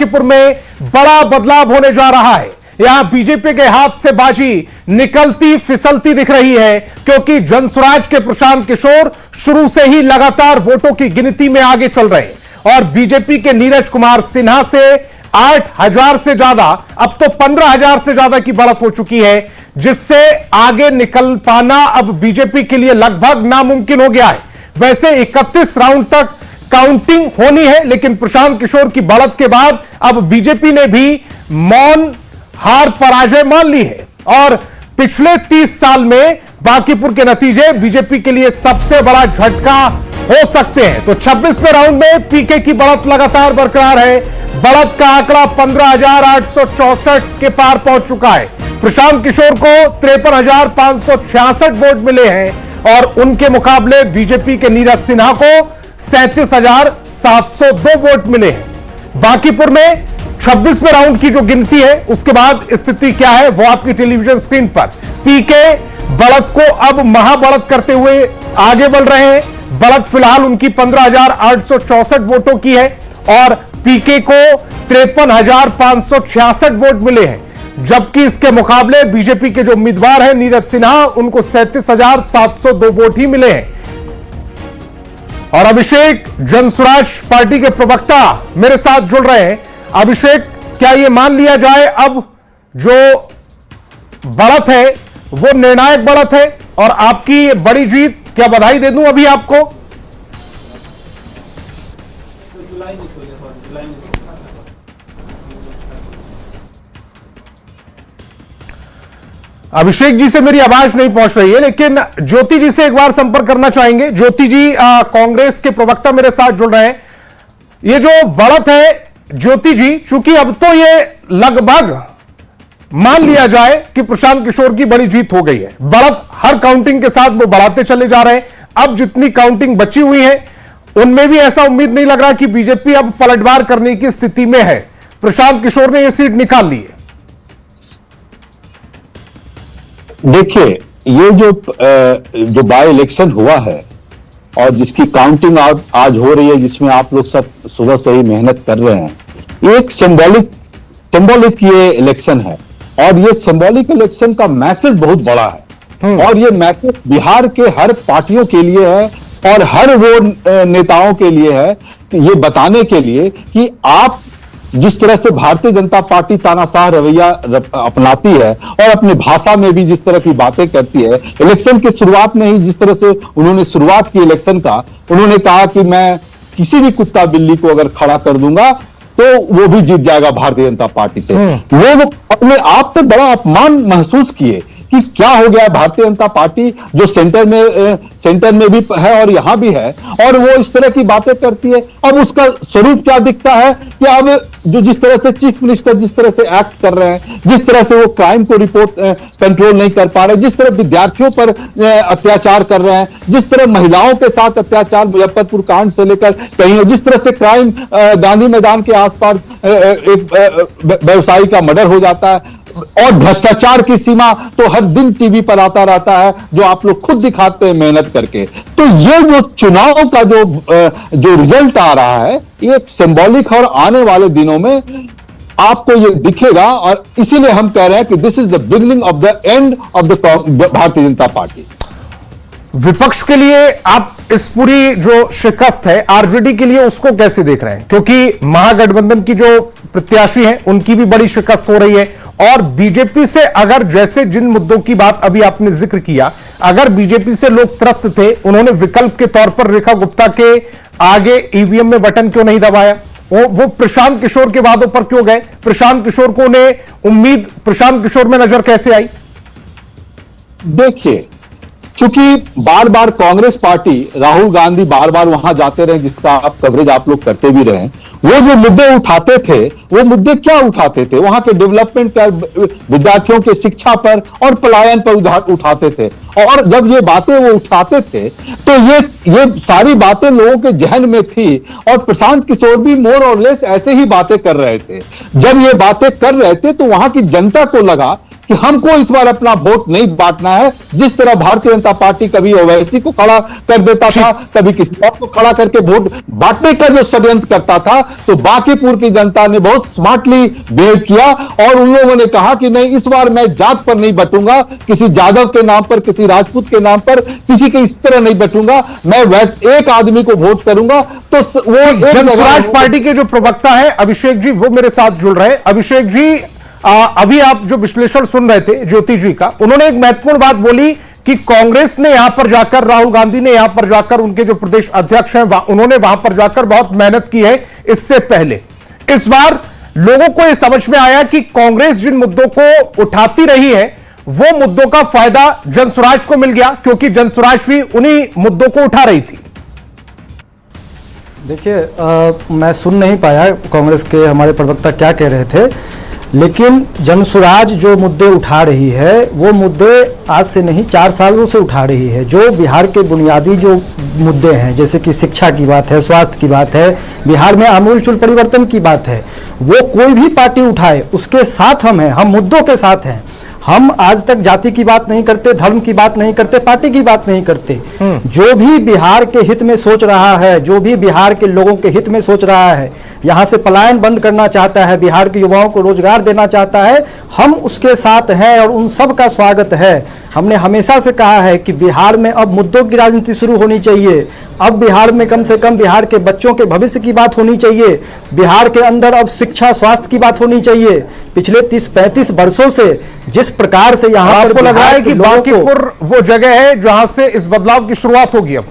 बांकीपुर में बड़ा बदलाव होने जा रहा है। यहां बीजेपी के हाथ से बाजी निकलती फिसलती दिख रही है, क्योंकि जनसुराज के प्रशांत किशोर शुरू से ही लगातार वोटों की गिनती में आगे चल रहे हैं और बीजेपी के नीरज कुमार सिन्हा से 8,000 से ज्यादा, अब तो 15,000 से ज्यादा की बढ़त हो चुकी है, जिससे आगे निकल पाना अब बीजेपी के लिए लगभग नामुमकिन हो गया है। वैसे 31 राउंड तक काउंटिंग होनी है, लेकिन प्रशांत किशोर की बढ़त के बाद अब बीजेपी ने भी मौन हार पराजय मान ली है और पिछले 30 साल में बांकीपुर के नतीजे बीजेपी के लिए सबसे बड़ा झटका हो सकते हैं। तो 26वें राउंड में पीके की बढ़त लगातार बरकरार है। बढ़त का आंकड़ा 15,864 के पार पहुंच चुका है। प्रशांत किशोर को 53,566 वोट मिले हैं और उनके मुकाबले बीजेपी के नीरज सिन्हा को 37,702 वोट मिले हैं। बांकीपुर में 26वें राउंड की जो गिनती है उसके बाद स्थिति क्या है वो आपकी टेलीविजन स्क्रीन पर। पीके बढ़त को अब महाबढ़त करते हुए आगे बढ़ रहे हैं। बढ़त फिलहाल उनकी 15,864 वोटों की है और पीके को 53,566 वोट मिले हैं, जबकि इसके मुकाबले बीजेपी के जो उम्मीदवार हैं नीरज सिन्हा, उनको 37,702 वोट ही मिले हैं। और अभिषेक, जनसुराज पार्टी के प्रवक्ता मेरे साथ जुड़ रहे हैं। अभिषेक, क्या यह मान लिया जाए अब जो बढ़त है वो निर्णायक बढ़त है और आपकी बड़ी जीत, क्या बधाई दे दूं अभी आपको? अभिषेक जी से मेरी आवाज नहीं पहुंच रही है, लेकिन ज्योति जी से एक बार संपर्क करना चाहेंगे। ज्योति जी, कांग्रेस के प्रवक्ता मेरे साथ जुड़ रहे हैं। ये जो बढ़त है ज्योति जी, चूंकि अब तो ये लगभग मान लिया जाए कि प्रशांत किशोर की बड़ी जीत हो गई है। बढ़त हर काउंटिंग के साथ वो बढ़ाते चले जा रहे हैं। अब जितनी काउंटिंग बची हुई है उनमें भी ऐसा उम्मीद नहीं लग रहा कि बीजेपी अब पलटवार करने की स्थिति में है। प्रशांत किशोर ने यह सीट निकाल ली है। देखिए, ये जो बाय इलेक्शन हुआ है और जिसकी काउंटिंग आज हो रही है, जिसमें आप लोग सब सुबह से ही मेहनत कर रहे हैं, एक सिंबॉलिक ये इलेक्शन है और ये सिंबॉलिक इलेक्शन का मैसेज बहुत बड़ा है और ये मैसेज बिहार के हर पार्टियों के लिए है और हर वो नेताओं के लिए है, ये बताने के लिए कि आप जिस तरह से भारतीय जनता पार्टी तानाशाह रवैया अपनाती है और अपनी भाषा में भी जिस तरह की बातें करती है, इलेक्शन की शुरुआत में ही जिस तरह से उन्होंने शुरुआत की इलेक्शन का, उन्होंने कहा कि मैं किसी भी कुत्ता बिल्ली को अगर खड़ा कर दूंगा तो वो भी जीत जाएगा भारतीय जनता पार्टी से। वो अपने आप पे बड़ा अपमान महसूस किए कि क्या हो गया, भारतीय जनता पार्टी जो सेंटर में भी है और यहां भी है और वो इस तरह की बातें करती है। अब उसका स्वरूप क्या दिखता है कि अब जो जिस तरह से चीफ मिनिस्टर जिस तरह से एक्ट कर रहे हैं, जिस तरह से वो क्राइम को रिपोर्ट कंट्रोल नहीं कर पा रहे, जिस तरह विद्यार्थियों पर अत्याचार कर रहे हैं, जिस तरह महिलाओं के साथ अत्याचार मुजफ्फरपुर कांड से लेकर कहीं, जिस तरह से क्राइम गांधी मैदान के आसपास एक व्यवसायी का मर्डर हो जाता है और भ्रष्टाचार की सीमा तो हर दिन टीवी पर आता रहता है, जो आप लोग खुद दिखाते हैं मेहनत करके। तो ये जो चुनाव का जो रिजल्ट आ रहा है, ये एक सिंबॉलिक और आने वाले दिनों में आपको ये दिखेगा और इसीलिए हम कह रहे हैं कि this is the beginning of the end of the Bharatiya Janata party. विपक्ष के लिए आप इस पूरी जो शिकस्त है आरजेडी के लिए, उसको कैसे देख रहे हैं? क्योंकि महागठबंधन की जो प्रत्याशी हैं उनकी भी बड़ी शिकस्त हो रही है और बीजेपी से अगर, जैसे जिन मुद्दों की बात अभी आपने जिक्र किया, अगर बीजेपी से लोग त्रस्त थे, उन्होंने विकल्प के तौर पर रेखा गुप्ता के आगे ईवीएम में बटन क्यों नहीं दबाया? वो प्रशांत किशोर के वादों पर क्यों गए? प्रशांत किशोर को उन्हें उम्मीद प्रशांत किशोर में नजर कैसे आई? देखिए, चूंकि बार बार कांग्रेस पार्टी, राहुल गांधी बार बार वहां जाते रहे, जिसका आप कवरेज आप लोग करते भी रहे, वो जो मुद्दे उठाते थे, वो मुद्दे क्या उठाते थे? वहां के डेवलपमेंट का, विद्यार्थियों के शिक्षा पर और पलायन पर उठाते थे। और जब ये बातें वो उठाते थे तो ये सारी बातें लोगों के जहन में थी और प्रशांत किशोर भी मोर और लेस ऐसे ही बातें कर रहे थे। जब ये बातें कर रहे थे तो वहां की जनता को लगा कि हमको इस बार अपना वोट नहीं बांटना है। जिस तरह भारतीय जनता पार्टी कभी ओवैसी को खड़ा कर देता था, कभी किसी और को खड़ा करके वोट बांटने का जो षड्यंत्र करता था, तो बांकीपुर की जनता ने बहुत स्मार्टली बिहेव किया और उन लोगों ने कहा कि नहीं, इस बार मैं जात पर नहीं बटूंगा, किसी यादव के नाम पर, किसी राजपूत के नाम पर, किसी के इस तरह नहीं बटूंगा, मैं एक आदमी को वोट करूंगा। तो वो जनसुराज पार्टी के जो प्रवक्ता है अभिषेक जी, वो मेरे साथ जुड़ रहे हैं। अभिषेक जी, अभी आप जो विश्लेषण सुन रहे थे ज्योति जी का, उन्होंने एक महत्वपूर्ण बात बोली कि कांग्रेस ने यहां पर जाकर, राहुल गांधी ने यहां पर जाकर, उनके जो प्रदेश अध्यक्ष हैं उन्होंने वहां पर जाकर बहुत मेहनत की है इससे पहले। इस बार लोगों को यह समझ में आया कि कांग्रेस जिन मुद्दों को उठाती रही है वो मुद्दों का फायदा जनसुराज को मिल गया, क्योंकि जनसुराज भी उन्हीं मुद्दों को उठा रही थी। देखिए, मैं सुन नहीं पाया कांग्रेस के हमारे प्रवक्ता क्या कह रहे थे, लेकिन जनसुराज जो मुद्दे उठा रही है वो मुद्दे आज से नहीं 4 सालों से उठा रही है। जो बिहार के बुनियादी जो मुद्दे हैं, जैसे कि शिक्षा की बात है, स्वास्थ्य की बात है, बिहार में आमूलचूल परिवर्तन की बात है, वो कोई भी पार्टी उठाए उसके साथ हम हैं, हम मुद्दों के साथ हैं। हम आज तक जाति की बात नहीं करते, धर्म की बात नहीं करते, पार्टी की बात नहीं करते। जो भी बिहार के हित में सोच रहा है, जो भी बिहार के लोगों के हित में सोच रहा है, यहाँ से पलायन बंद करना चाहता है, बिहार के युवाओं को रोजगार देना चाहता है, हम उसके साथ हैं और उन सब का स्वागत है। हमने हमेशा से कहा है कि बिहार में अब मुद्दों की राजनीति शुरू होनी चाहिए। अब बिहार में कम से कम बिहार के बच्चों के भविष्य की बात होनी चाहिए। बिहार के अंदर अब शिक्षा स्वास्थ्य की बात होनी चाहिए। पिछले 30-35 वर्षों से जिस प्रकार से यहाँ पर आपको लग रहा है कि बांकीपुर वो जगह है जहां से इस बदलाव की शुरुआत होगी? अब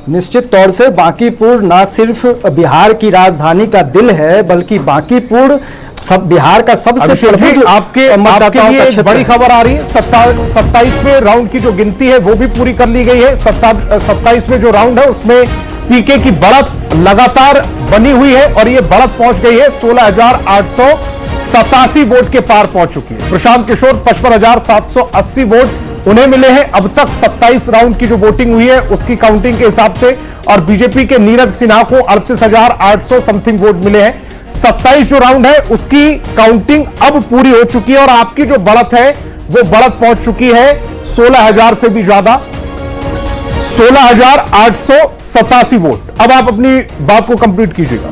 निश्चित तौर से बांकीपुर ना सिर्फ बिहार की राजधानी का दिल है, बल्कि बांकीपुर सब बिहार का सबसे आपके लिए एक बड़ी खबर आ रही है। 27वें राउंड की जो गिनती है वो भी पूरी कर ली गई है। 27वें जो राउंड है उसमें पीके की बढ़त लगातार बनी हुई है और ये बढ़त पहुंच गई है 16,887 वोट के पार पहुंच चुकी है। प्रशांत किशोर 55,780 वोट उन्हें मिले हैं अब तक 27 राउंड की जो वोटिंग हुई है उसकी काउंटिंग के हिसाब से, और बीजेपी के नीरज सिन्हा को 38,800 समथिंग वोट मिले हैं। 27 जो राउंड है उसकी काउंटिंग अब पूरी हो चुकी है और आपकी जो बढ़त है वो बढ़त पहुंच चुकी है 16,000 से भी ज्यादा, 16,887 वोट। अब आप अपनी बात को कंप्लीट कीजिएगा।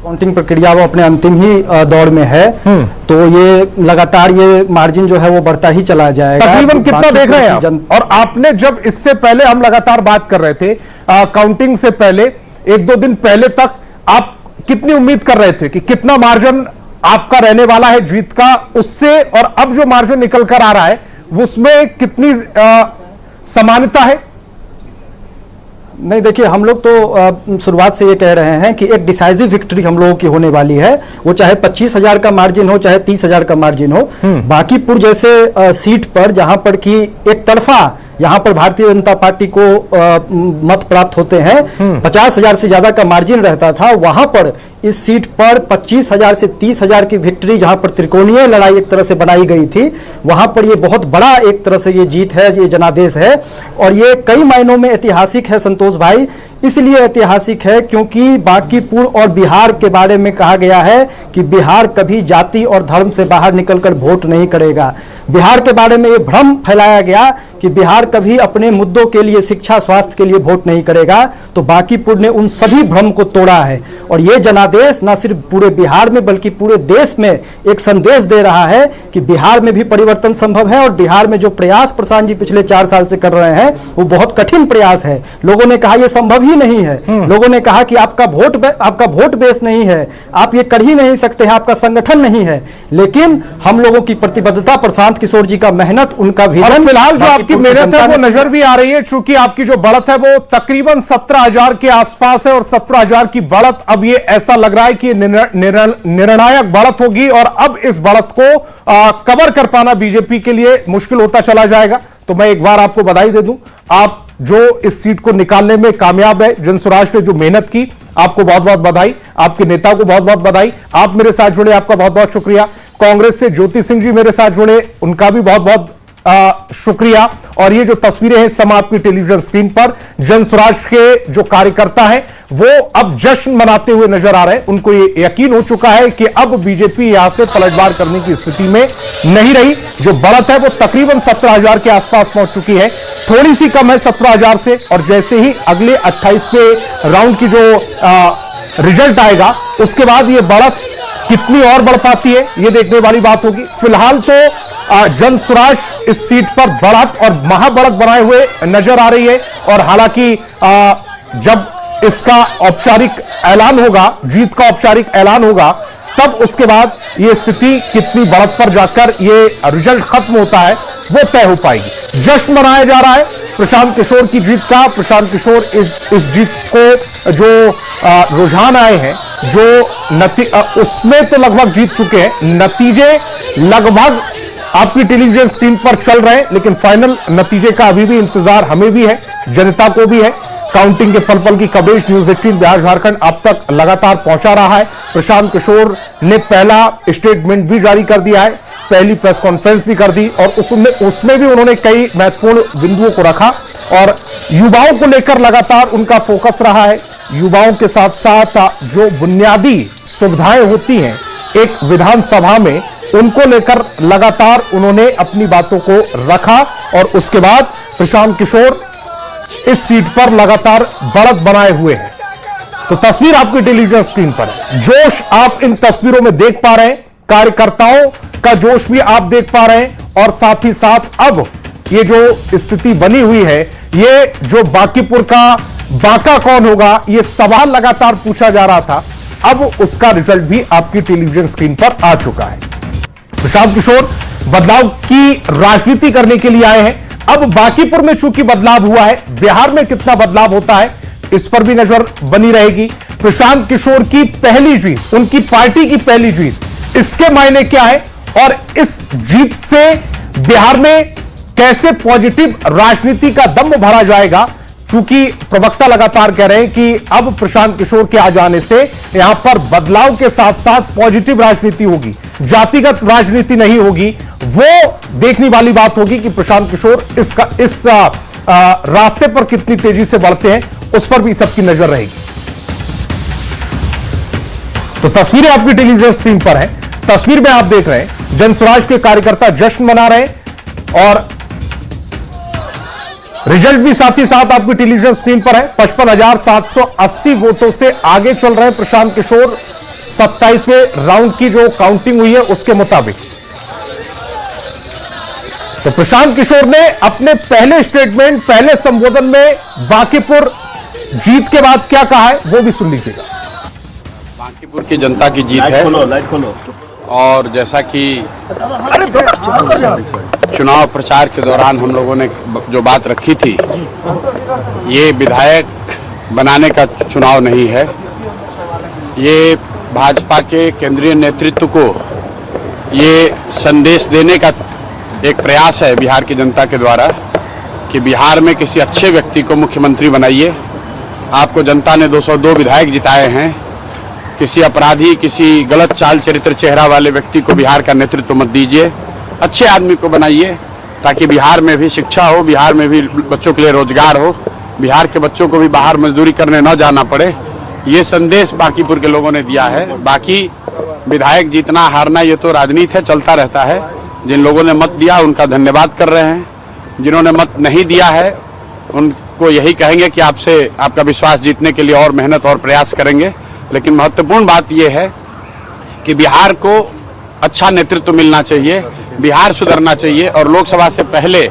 काउंटिंग प्रक्रिया वो अपने अंतिम ही दौर में है, तो ये लगातार ये मार्जिन जो है वो बढ़ता ही चला जाएगा। तकरीबन कितना देख रहे हैं आप? और आपने जब इससे पहले, हम लगातार बात कर रहे थे काउंटिंग से पहले, 1-2 दिन पहले तक आप कितनी उम्मीद कर रहे थे कि कितना मार्जिन आपका रहने वाला है जीत का? उससे और अब जो मार्जिन निकल कर आ रहा है उसमें कितनी समानता है? नहीं, देखिए, हम लोग तो शुरुआत से ये कह रहे हैं कि एक डिसाइसिव विक्ट्री हम लोगों की होने वाली है। वो चाहे 25,000 का मार्जिन हो, चाहे 30,000 का मार्जिन हो। बांकीपुर जैसे सीट पर जहां पर कि एक तरफा यहाँ पर भारतीय जनता पार्टी को मत प्राप्त होते हैं, 50,000 से ज्यादा का मार्जिन रहता था, वहां पर इस सीट पर 25,000 से 30,000 की विक्ट्री, जहां पर त्रिकोणीय लड़ाई एक तरह से बनाई गई थी, वहां पर ये बहुत बड़ा एक तरह से ये जीत है, ये जनादेश है। और ये कई मायनों में ऐतिहासिक है संतोष भाई। इसलिए ऐतिहासिक है क्योंकि बांकीपुर और बिहार के बारे में कहा गया है कि बिहार कभी जाति और धर्म से बाहर निकलकर वोट नहीं करेगा। बिहार के बारे में ये भ्रम फैलाया गया कि बिहार कभी अपने मुद्दों के लिए, शिक्षा स्वास्थ्य के लिए वोट नहीं करेगा। तो बांकीपुर ने उन सभी भ्रम को तोड़ा है और ये जनादेश न सिर्फ पूरे बिहार में बल्कि पूरे देश में एक संदेश दे रहा है कि बिहार में भी परिवर्तन संभव है। और बिहार में जो प्रयास प्रशांत जी पिछले 4 साल से कर रहे हैं वो बहुत कठिन प्रयास है। लोगों ने कहा यह संभव ही नहीं है, लोगों ने कहा कि आपका वोट बेस नहीं है, आप ये कर ही नहीं सकते हैं, आपका संगठन नहीं है। लेकिन हम लोगों की प्रतिबद्धता, प्रशांत किशोर जी का मेहनत, उनका विजन, फिलहाल जो आपकी मेहनत है वो नजर भी आ रही है, चूंकि आपकी जो बढ़त है वो तकरीबन 17,000 के आसपास है और 17,000 की बढ़त अब ये ऐसा लग रहा है कि निर्णायक बढ़त होगी और अब इस बढ़त को कवर कर पाना बीजेपी के लिए मुश्किल होता चला जाएगा। तो मैं एक बार आपको बधाई दे दूं, आप जो इस सीट को निकालने में कामयाब है, जनसुराज ने जो मेहनत की, आपको बहुत बहुत बधाई, आपके नेता को बहुत बहुत बधाई। आप मेरे साथ जुड़े, आपका बहुत बहुत शुक्रिया। कांग्रेस से ज्योति सिंह जी मेरे साथ जुड़े, उनका भी बहुत बहुत शुक्रिया। और ये जो तस्वीरें हैं सम आपकी टेलीविजन स्क्रीन पर, जनसुराज के जो कार्यकर्ता हैं वो अब जश्न मनाते हुए नजर आ रहे हैं। उनको ये यकीन हो चुका है कि अब बीजेपी यहां से पलटवार करने की स्थिति में नहीं रही। जो बढ़त है वो तकरीबन 17,000 के आसपास पहुंच चुकी है, थोड़ी सी कम है 17,000 से। और जैसे ही अगले 28वें राउंड की जो रिजल्ट आएगा उसके बाद ये बढ़त कितनी और बढ़ पाती है ये देखने वाली बात होगी। फिलहाल तो जनसुराज इस सीट पर बढ़त और महाबढ़त बनाए हुए नजर आ रही है। और हालांकि जब इसका औपचारिक ऐलान होगा, जीत का औपचारिक ऐलान होगा, तब उसके बाद ये स्थिति कितनी बढ़त पर जाकर ये रिजल्ट खत्म होता है वो तय हो पाएगी। जश्न मनाया जा रहा है प्रशांत किशोर की जीत का। प्रशांत किशोर इस जीत को जो रुझान आए हैं, जो उसमें तो लगभग जीत चुके हैं। नतीजे लगभग आपकी टेलीविजन स्क्रीन पर चल रहे हैं, लेकिन फाइनल नतीजे का अभी भी इंतजार हमें भी है, जनता को भी है। काउंटिंग के पल पल की कवरेज न्यूज़ 18 बिहार झारखंड अब तक लगातार पहुंचा रहा है। प्रशांत किशोर ने पहला स्टेटमेंट भी जारी कर दिया है, पहली प्रेस कॉन्फ्रेंस भी कर दी और उसमें भी उन्होंने कई महत्वपूर्ण बिंदुओं को रखा और युवाओं को लेकर लगातार उनका फोकस रहा है। युवाओं के साथ साथ जो बुनियादी सुविधाएं होती हैं एक विधानसभा में, उनको लेकर लगातार उन्होंने अपनी बातों को रखा। और उसके बाद प्रशांत किशोर इस सीट पर लगातार बढ़त बनाए हुए हैं। तो तस्वीर आपकी टेलीविजन स्क्रीन पर है, जोश आप इन तस्वीरों में देख पा रहे हैं, कार्यकर्ताओं का जोश भी आप देख पा रहे हैं। और साथ ही साथ अब ये जो स्थिति बनी हुई है, ये जो बांकीपुर का बांका कौन होगा, ये सवाल लगातार पूछा जा रहा था, अब उसका रिजल्ट भी आपकी टेलीविजन स्क्रीन पर आ चुका है। प्रशांत किशोर बदलाव की राजनीति करने के लिए आए हैं। अब बांकीपुर में चूंकि बदलाव हुआ है, बिहार में कितना बदलाव होता है इस पर भी नजर बनी रहेगी। प्रशांत किशोर की पहली जीत, उनकी पार्टी की पहली जीत, इसके मायने क्या है और इस जीत से बिहार में कैसे पॉजिटिव राजनीति का दम भरा जाएगा। चूंकि प्रवक्ता लगातार कह रहे हैं कि अब प्रशांत किशोर के आ जाने से यहां पर बदलाव के साथ साथ पॉजिटिव राजनीति होगी, जातिगत राजनीति नहीं होगी। वो देखने वाली बात होगी कि प्रशांत किशोर इस रास्ते पर कितनी तेजी से बढ़ते हैं, उस पर भी सबकी नजर रहेगी। तो तस्वीरें आपकी टेलीविजन स्क्रीन पर है। तस्वीर में आप देख रहे हैं जनसुराज के कार्यकर्ता जश्न मना रहे हैं और रिजल्ट भी साथ ही साथ आपकी टेलीविजन स्क्रीन पर है। 55,780 वोटों से आगे चल रहे हैं प्रशांत किशोर। 27वें राउंड की जो काउंटिंग हुई है उसके मुताबिक तो प्रशांत किशोर ने अपने पहले स्टेटमेंट, पहले संबोधन में बांकीपुर जीत के बाद क्या कहा है वो भी सुन लीजिएगा। बांकीपुर की जनता की जीत है और जैसा कि चुनाव प्रचार के दौरान हम लोगों ने जो बात रखी थी, ये विधायक बनाने का चुनाव नहीं है, ये भाजपा के केंद्रीय नेतृत्व को ये संदेश देने का एक प्रयास है बिहार की जनता के द्वारा कि बिहार में किसी अच्छे व्यक्ति को मुख्यमंत्री बनाइए। आपको जनता ने 202 विधायक जिताए हैं, किसी अपराधी, किसी गलत चाल चरित्र चेहरा वाले व्यक्ति को बिहार का नेतृत्व मत दीजिए, अच्छे आदमी को बनाइए ताकि बिहार में भी शिक्षा हो, बिहार में भी बच्चों के लिए रोजगार हो, बिहार के बच्चों को भी बाहर मजदूरी करने न जाना पड़े। ये संदेश बांकीपुर के लोगों ने दिया है। बाकी विधायक जीतना हारना ये तो राजनीति है, चलता रहता है। जिन लोगों ने मत दिया उनका धन्यवाद कर रहे हैं, जिन्होंने मत नहीं दिया है उनको यही कहेंगे कि आपसे आपका विश्वास जीतने के लिए और मेहनत और प्रयास करेंगे। लेकिन महत्वपूर्ण बात यह है कि बिहार को अच्छा नेतृत्व मिलना चाहिए, बिहार सुधरना चाहिए और लोकसभा से पहले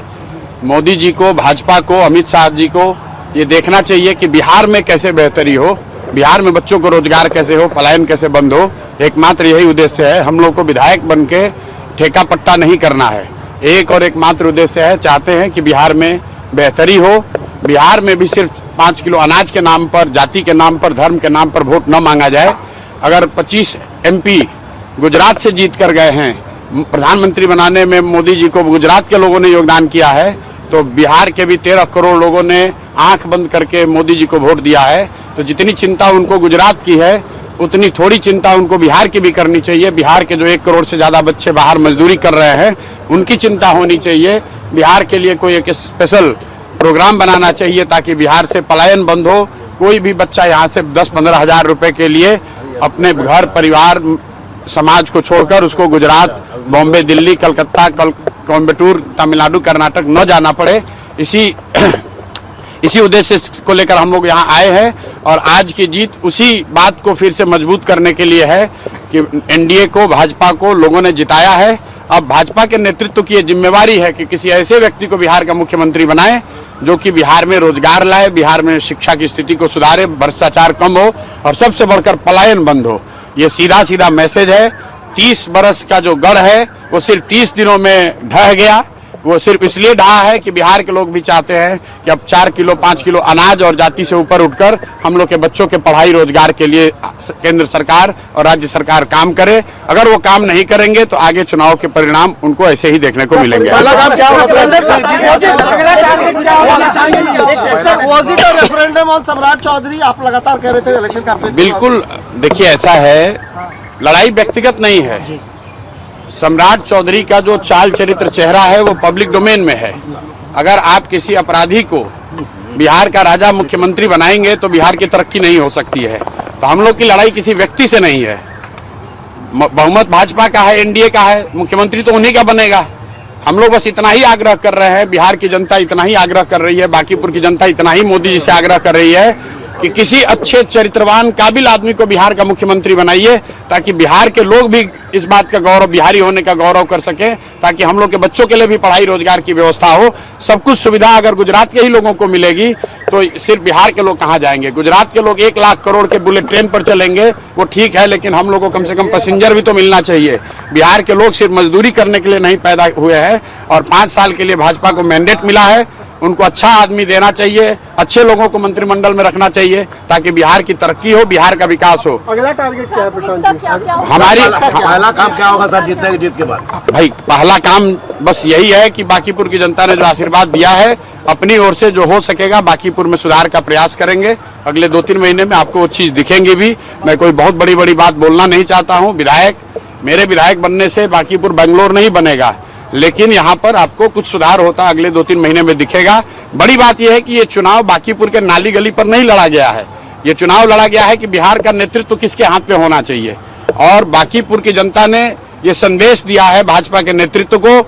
मोदी जी को, भाजपा को, अमित शाह जी को ये देखना चाहिए कि बिहार में कैसे बेहतरी हो, बिहार में बच्चों को रोजगार कैसे हो, पलायन कैसे बंद हो। एकमात्र यही उद्देश्य है। हम लोग को विधायक बन के ठेका पट्टा नहीं करना है, एक और एकमात्र उद्देश्य है, चाहते हैं कि बिहार में बेहतरी हो, बिहार में भी सिर्फ 5 किलो अनाज के नाम पर, जाति के नाम पर, धर्म के नाम पर वोट न मांगा जाए। अगर 25 MP गुजरात से जीत कर गए हैं, प्रधानमंत्री बनाने में मोदी जी को गुजरात के लोगों ने योगदान किया है, तो बिहार के भी 13 करोड़ लोगों ने आंख बंद करके मोदी जी को वोट दिया है। तो जितनी चिंता उनको गुजरात की है उतनी थोड़ी चिंता उनको बिहार की भी करनी चाहिए। बिहार के जो 1 करोड़ से ज़्यादा बच्चे बाहर मजदूरी कर रहे हैं, उनकी चिंता होनी चाहिए। बिहार के लिए कोई एक स्पेशल प्रोग्राम बनाना चाहिए ताकि बिहार से पलायन बंद हो। कोई भी बच्चा यहाँ से 10-15 हज़ार रुपये के लिए अपने घर परिवार समाज को छोड़कर उसको गुजरात, बॉम्बे, दिल्ली, कलकत्ता, कोयम्बटूर, तमिलनाडु, कर्नाटक न जाना पड़े। इसी उद्देश्य को लेकर हम लोग यहाँ आए हैं और आज की जीत उसी बात को फिर से मजबूत करने के लिए है कि एनडीए को, भाजपा को लोगों ने जिताया है। अब भाजपा के नेतृत्व की ये जिम्मेवारी है कि किसी ऐसे व्यक्ति को बिहार का मुख्यमंत्री बनाए जो कि बिहार में रोजगार लाए, बिहार में शिक्षा की स्थिति को सुधारे, भ्रष्टाचार कम हो और सबसे बढ़कर पलायन बंद हो। ये सीधा सीधा मैसेज है। 30 बरस का जो गढ़ है वो सिर्फ 30 दिनों में ढह गया। वो सिर्फ इसलिए ढहा है कि बिहार के लोग भी चाहते हैं कि अब 4 किलो 5 किलो अनाज और जाति से ऊपर उठकर हम लोग के बच्चों के पढ़ाई रोजगार के लिए केंद्र सरकार और राज्य सरकार काम करे। अगर वो काम नहीं करेंगे तो आगे चुनाव के परिणाम उनको ऐसे ही देखने को मिलेंगे। रेफरेंडम ऑन सम्राट चौधरी आप लगातार कह रहे थे इलेक्शन कैंपेन। बिल्कुल, देखिए ऐसा है, लड़ाई व्यक्तिगत नहीं है। सम्राट चौधरी का जो चाल चरित्र चेहरा है वो पब्लिक डोमेन में है। अगर आप किसी अपराधी को बिहार का राजा मुख्यमंत्री बनाएंगे तो बिहार की तरक्की नहीं हो सकती है। तो हम लोग की लड़ाई किसी व्यक्ति से नहीं है। बहुमत भाजपा का है, एनडीए का है, मुख्यमंत्री तो उन्हीं का बनेगा। हम लोग बस इतना ही आग्रह कर रहे हैं, बिहार की जनता इतना ही आग्रह कर रही है, बांकीपुर की जनता इतना ही मोदी जी से आग्रह कर रही है कि किसी अच्छे चरित्रवान काबिल आदमी को बिहार का मुख्यमंत्री बनाइए ताकि बिहार के लोग भी इस बात का गौरव, बिहारी होने का गौरव कर सकें, ताकि हम लोग के बच्चों के लिए भी पढ़ाई रोजगार की व्यवस्था हो। सब कुछ सुविधा अगर गुजरात के ही लोगों को मिलेगी तो सिर्फ बिहार के लोग कहाँ जाएंगे। गुजरात के लोग 1 लाख करोड़ के बुलेट ट्रेन पर चलेंगे, वो ठीक है, लेकिन हम लोग को कम से कम पैसेंजर भी तो मिलना चाहिए। बिहार के लोग सिर्फ मजदूरी करने के लिए नहीं पैदा हुए हैं और 5 साल के लिए भाजपा को मैंडेट मिला है। उनको अच्छा आदमी देना चाहिए, अच्छे लोगों को मंत्रिमंडल में रखना चाहिए ताकि बिहार की तरक्की हो, बिहार का विकास हो। अगला टारगेट क्या है प्रशांत जी? हमारी पहला काम क्या होगा सर जीत के बाद? भाई पहला काम बस यही है कि बांकीपुर की जनता ने जो आशीर्वाद दिया है, अपनी ओर से जो हो सकेगा बांकीपुर में सुधार का प्रयास करेंगे। अगले 2-3 महीने में आपको वो चीज दिखेंगी भी। मैं कोई बहुत बड़ी बात बोलना नहीं चाहता हूँ। मेरे विधायक बनने से बांकीपुर बेंगलोर नहीं बनेगा, लेकिन यहाँ पर आपको कुछ सुधार होता अगले 2-3 महीने में दिखेगा। बड़ी बात यह है कि ये चुनाव बांकीपुर के नाली गली पर नहीं लड़ा गया है। ये चुनाव लड़ा गया है कि बिहार का नेतृत्व किसके हाथ पे होना चाहिए और बांकीपुर की जनता ने ये संदेश दिया है भाजपा के नेतृत्व को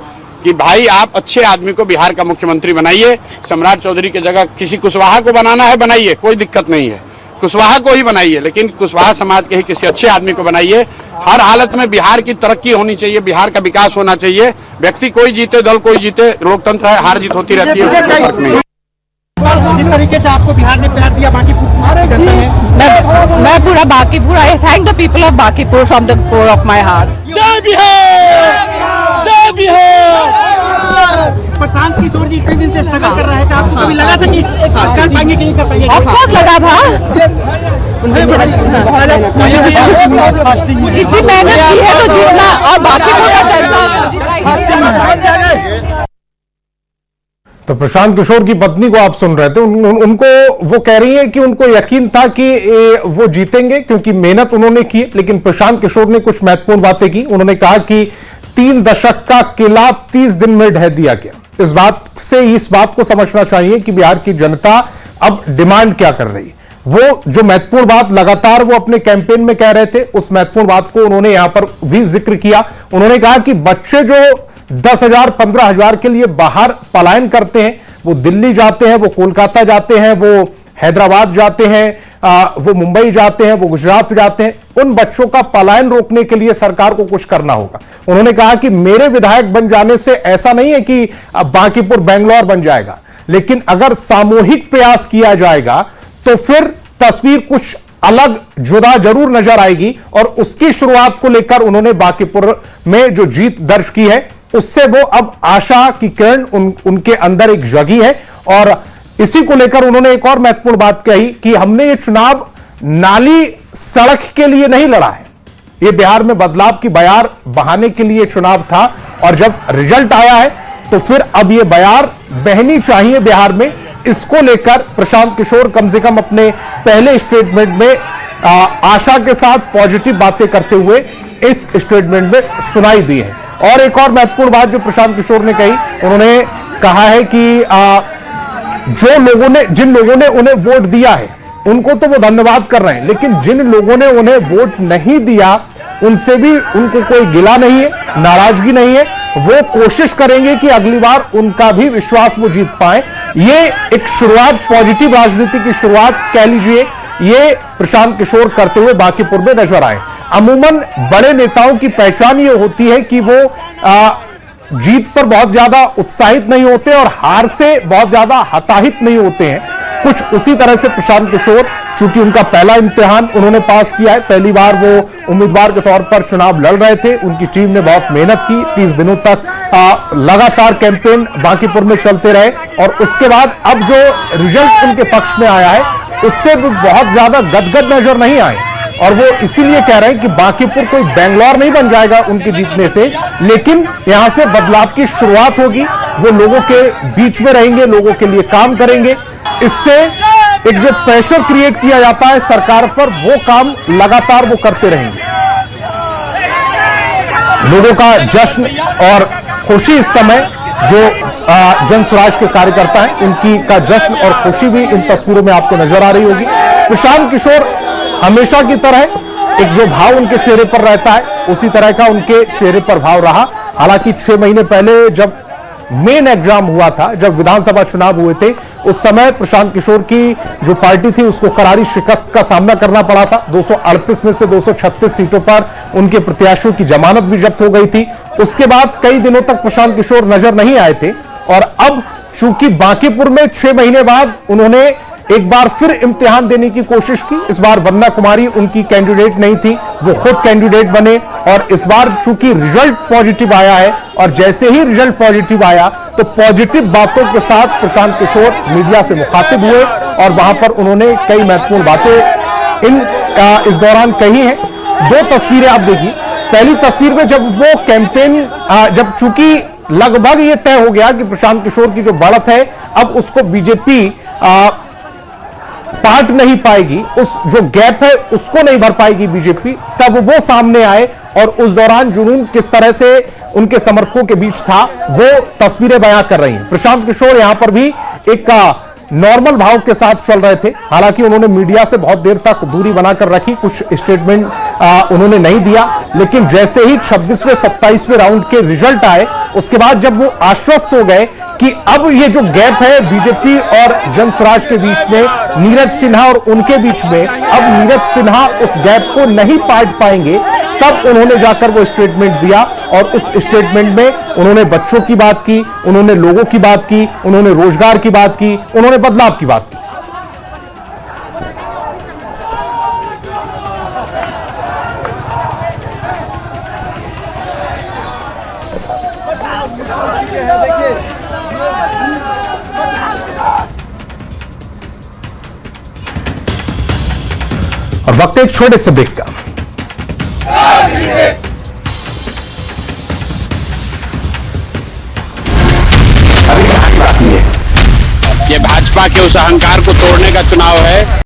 कि भाई आप अच्छे आदमी को बिहार का मुख्यमंत्री बनाइए। सम्राट चौधरी की जगह किसी कुशवाहा को बनाना है बनाइए, कोई दिक्कत नहीं है, कुशवाहा को ही बनाइए, लेकिन कुशवाहा समाज के ही किसी अच्छे आदमी को बनाइए। हर हालत में बिहार की तरक्की होनी चाहिए, बिहार का विकास होना चाहिए। व्यक्ति कोई जीते, दल कोई जीते, लोकतंत्र है, हार जीत होती रहती है। जिस तरीके से आपको बिहार ने प्यार दिया बांकीपुर मैं पूरा बांकीपुर, आई thank the people of Bankipur from the core of my heart. जय बिहार, जय बिहार। प्रशांत किशोर जी इतने दिन से स्ट्रगल कर रहे थे, आपको कभी लगा था कि कर पाएंगे कि नहीं कर पाएंगे? ऑफ कोर्स लगा था, इतनी मेहनत की है तो जीतना, और बांकीपुर का जनता तो जीता। तो प्रशांत किशोर की पत्नी को आप सुन रहे थे, उनको वो कह रही है कि उनको यकीन था कि वो जीतेंगे क्योंकि मेहनत उन्होंने की। लेकिन प्रशांत किशोर ने कुछ महत्वपूर्ण बातें की। उन्होंने कहा कि 3 दशक का किला 30 दिन में ढह दिया गया। इस बात को समझना चाहिए कि बिहार की जनता अब डिमांड क्या कर रही है। वो जो महत्वपूर्ण बात लगातार वो अपने कैंपेन में कह रहे थे, उस महत्वपूर्ण बात को उन्होंने यहां पर भी जिक्र किया। उन्होंने कहा कि बच्चे जो 10,000 15,000 के लिए बाहर पलायन करते हैं, वो दिल्ली जाते हैं, वो कोलकाता जाते हैं, वो हैदराबाद जाते हैं, वो मुंबई जाते हैं, वो गुजरात जाते हैं, उन बच्चों का पलायन रोकने के लिए सरकार को कुछ करना होगा। उन्होंने कहा कि मेरे विधायक बन जाने से ऐसा नहीं है कि बांकीपुर बेंगलोर बन जाएगा, लेकिन अगर सामूहिक प्रयास किया जाएगा तो फिर तस्वीर कुछ अलग जुदा जरूर नजर आएगी। और उसकी शुरुआत को लेकर उन्होंने बांकीपुर में जो जीत दर्ज की है, उससे वो अब आशा की किरण उनके अंदर एक जगी है। और इसी को लेकर उन्होंने एक और महत्वपूर्ण बात कही कि हमने ये चुनाव नाली सड़क के लिए नहीं लड़ा है, ये बिहार में बदलाव की बयार बहाने के लिए चुनाव था। और जब रिजल्ट आया है तो फिर अब ये बयार बहनी चाहिए बिहार में। इसको लेकर प्रशांत किशोर कम से कम अपने पहले स्टेटमेंट में आशा के साथ पॉजिटिव बातें करते हुए इस स्टेटमेंट में सुनाई दी है। और एक और महत्वपूर्ण बात जो प्रशांत किशोर ने कही, उन्होंने कहा है कि जिन लोगों ने उन्हें वोट दिया है उनको तो वो धन्यवाद कर रहे हैं, लेकिन जिन लोगों ने उन्हें वोट नहीं दिया उनसे भी उनको कोई गिला नहीं है, नाराजगी नहीं है। वो कोशिश करेंगे कि अगली बार उनका भी विश्वास वो जीत पाए। ये एक शुरुआत, पॉजिटिव राजनीति की शुरुआत कह लीजिए, ये प्रशांत किशोर करते हुए बांकीपुर में नजर आए। अमूमन बड़े नेताओं की पहचान ये होती है कि वो जीत पर बहुत ज्यादा उत्साहित नहीं होते और हार से बहुत ज्यादा हताहित नहीं होते हैं। कुछ उसी तरह से प्रशांत किशोर, चूंकि उनका पहला इम्तिहान उन्होंने पास किया है, पहली बार वो उम्मीदवार के तौर पर चुनाव लड़ रहे थे, उनकी टीम ने बहुत मेहनत की, 30 दिनों तक लगातार कैंपेन बांकीपुर में चलते रहे और उसके बाद अब जो रिजल्ट उनके पक्ष में आया है उससे भी बहुत ज्यादा गदगद नजर नहीं आए। और वो इसीलिए कह रहे हैं कि बांकीपुर कोई बेंगलोर नहीं बन जाएगा उनके जीतने से, लेकिन यहां से बदलाव की शुरुआत होगी। वो लोगों के बीच में रहेंगे, लोगों के लिए काम करेंगे। इससे एक जो प्रेशर क्रिएट किया जाता है सरकार पर, वो काम लगातार वो करते रहेंगे। लोगों का जश्न और खुशी इस समय जो जन स्वराज के कार्यकर्ता हैं उनकी का जश्न और खुशी भी इन तस्वीरों में आपको नजर आ रही होगी। प्रशांत किशोर हमेशा की तरह एक जो भाव उनके चेहरे पर रहता है उसी तरह का उनके चेहरे पर भाव रहा। हालांकि 6 महीने पहले जब मेन एग्जाम हुआ था, जब विधानसभा चुनाव हुए थे, उस समय प्रशांत किशोर की जो पार्टी थी उसको करारी शिकस्त का सामना करना पड़ा था। 238 में से 236 सीटों पर उनके प्रत्याशियों की जमानत भी जब्त हो गई थी। उसके बाद कई दिनों तक प्रशांत किशोर नजर नहीं आए थे और अब चूंकि बांकीपुर में 6 महीने बाद उन्होंने एक बार फिर इम्तिहान देने की कोशिश की। इस बार वंदना कुमारी उनकी कैंडिडेट नहीं थी, वो खुद कैंडिडेट बने और इस बार चूंकि रिजल्ट पॉजिटिव आया है और जैसे ही रिजल्ट पॉजिटिव आया तो पॉजिटिव बातों के साथ प्रशांत किशोर मीडिया से मुखातिब हुए और वहां पर उन्होंने कई महत्वपूर्ण बातें इस दौरान कही हैं। 2 तस्वीरें आप देखिए। पहली तस्वीर में जब वो कैंपेन, जब चूंकि लगभग ये तय हो गया कि प्रशांत किशोर की जो बढ़त है अब उसको बीजेपी पाट नहीं पाएगी, उस जो गैप है उसको नहीं भर पाएगी बीजेपी, तब वो सामने आए और उस दौरान जुनून किस तरह से उनके समर्थकों के बीच था वो तस्वीरें बयां कर रही हैं। प्रशांत किशोर यहां पर भी एक नॉर्मल भाव के साथ चल रहे थे। हालांकि उन्होंने मीडिया से बहुत देर तक दूरी बनाकर रखी, कुछ स्टेटमेंट उन्होंने नहीं दिया, लेकिन जैसे ही 26वें 27वें राउंड के रिजल्ट आए उसके बाद जब वो आश्वस्त हो गए कि अब ये जो गैप है बीजेपी और जन स्वराज के बीच में, नीरज सिन्हा और उनके बीच में, अब नीरज सिन्हा उस गैप को नहीं पाट पाएंगे, तब उन्होंने जाकर वो स्टेटमेंट दिया और उस स्टेटमेंट में उन्होंने बच्चों की बात की, उन्होंने लोगों की बात की, उन्होंने रोजगार की बात की, उन्होंने बदलाव की बात की। और वक्त एक छोटे से ब्रेक का। ये भाजपा के उस अहंकार को तोड़ने का चुनाव है।